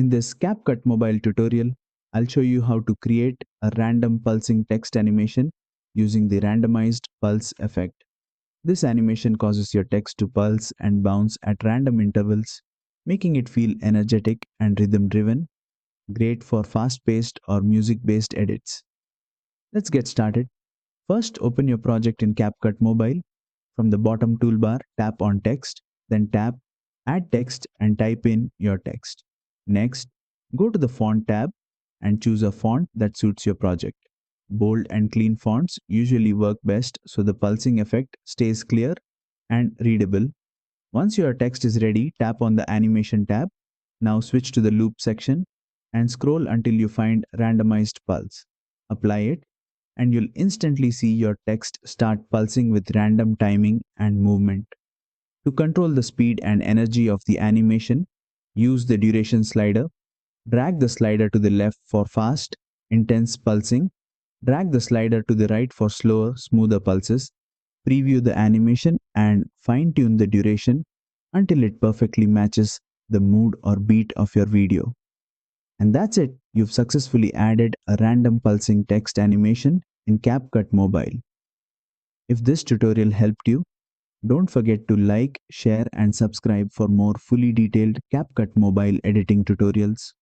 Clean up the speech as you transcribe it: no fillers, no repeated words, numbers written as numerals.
In this CapCut Mobile tutorial, I'll show you how to create a random pulsing text animation using the Randomized Pulse effect. This animation causes your text to pulse and bounce at random intervals, making it feel energetic and rhythm-driven, great for fast-paced or music-based edits. Let's get started. First, open your project in CapCut Mobile. From the bottom toolbar, tap on Text, then tap Add Text and type in your text. Next, go to the Font tab and choose a font that suits your project. Bold and clean fonts usually work best so the pulsing effect stays clear and readable. Once your text is ready, tap on the Animation tab. Now switch to the Loop section and scroll until you find Randomized Pulse. Apply it and you'll instantly see your text start pulsing with random timing and movement. To control the speed and energy of the animation, use the duration slider. Drag the slider to the left for fast, intense pulsing. Drag the slider to the right for slower, smoother pulses. Preview the animation and fine-tune the duration until it perfectly matches the mood or beat of your video. And that's it. You've successfully added a random pulsing text animation in CapCut Mobile. If this tutorial helped you, don't forget to like, share and subscribe for more fully detailed CapCut Mobile editing tutorials.